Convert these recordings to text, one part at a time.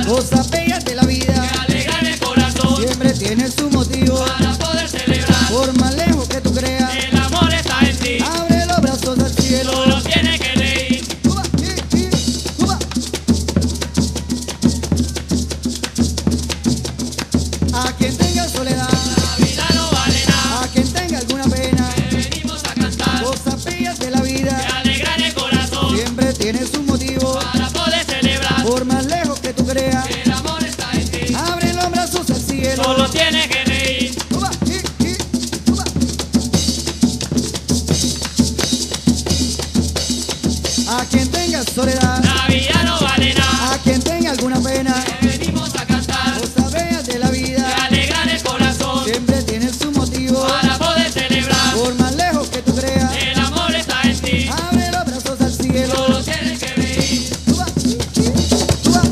Cosas bellas de la vida que alegran el corazón, siempre tiene su motivo para poder celebrar. Por más lejos que tú creas, El amor está en ti, abre los brazos al cielo. solo tiene que reír. Cuba, Cuba. A quien tenga soledad, La vida no vale nada, a quien tenga alguna pena, que venimos a cantar. cosas bellas de la vida Que alegran el corazón, siempre tiene su motivo. para poder celebrar. Por más lejos que tú creas, El amor está en ti, abre los brazos al cielo. solo tiene que reír. Cuba, Cuba. A quien tenga soledad, La vida no vale nada, a quien tenga alguna pena, que venimos a cantar. cosas bellas de la Que vida alegran el corazón, siempre tiene su motivo. para poder celebrar. Por más lejos que tú creas, El amor está en ti, abre los brazos al cielo. solo tienes que reír. Cuba, Cuba.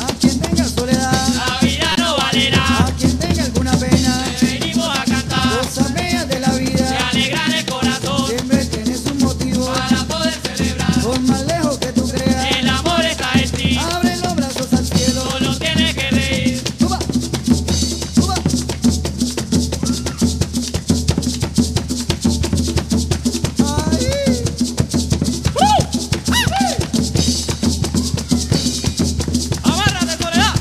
A quien tenga soledad, La vida no vale nada, a quien tenga alguna pena, que venimos a cantar. cosas bellas de la Que vida alegran el corazón, siempre tiene su motivo. para poder celebrar. Por más lejos que tú creas, El amor está en ti, abre los brazos al cielo. solo tienes que reír. Cuba, Cuba. Ay. ¡Amárrate, Soledad!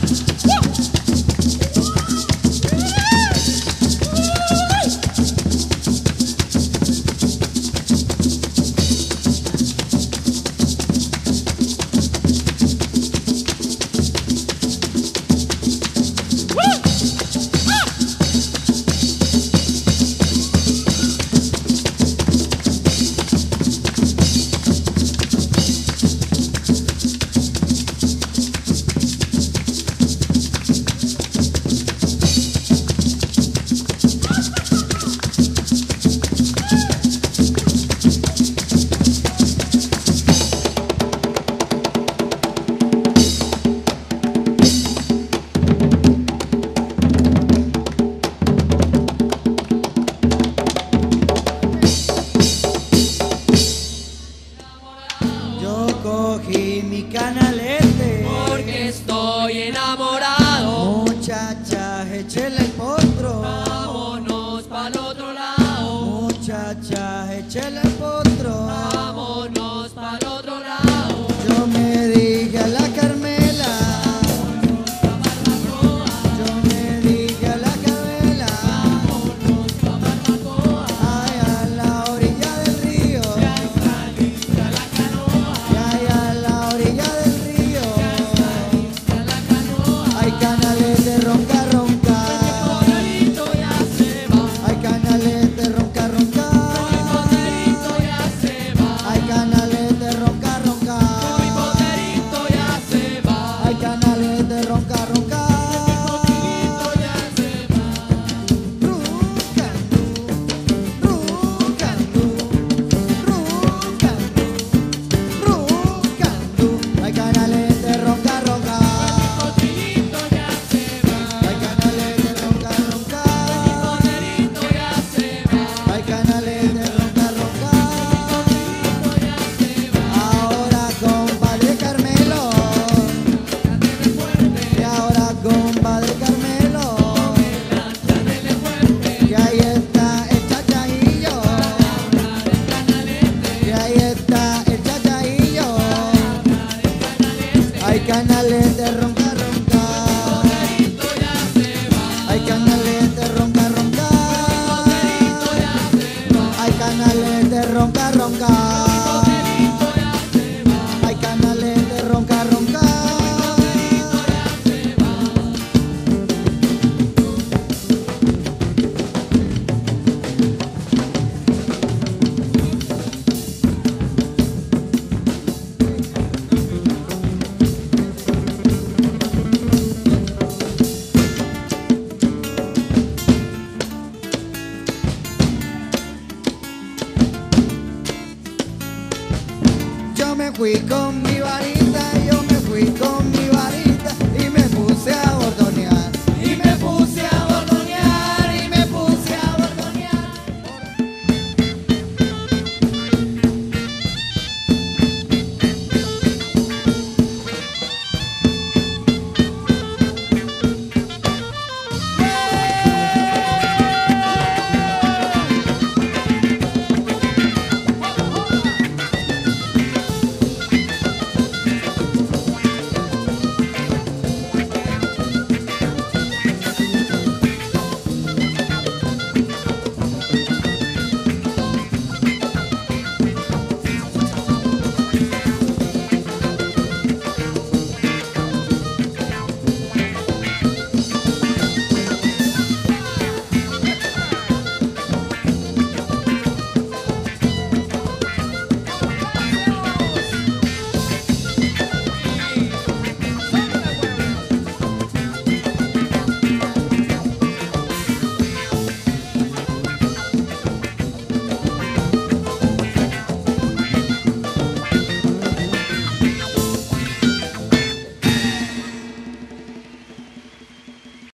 Yo cogí mi canalete, Porque estoy enamorado. muchachas, échele el potro. Vámonos pa'l otro lado. Muchachas, échele el potro. Vámonos pa'l otro lado. Yo me dije a la Carmela, Ay, canalete, ronca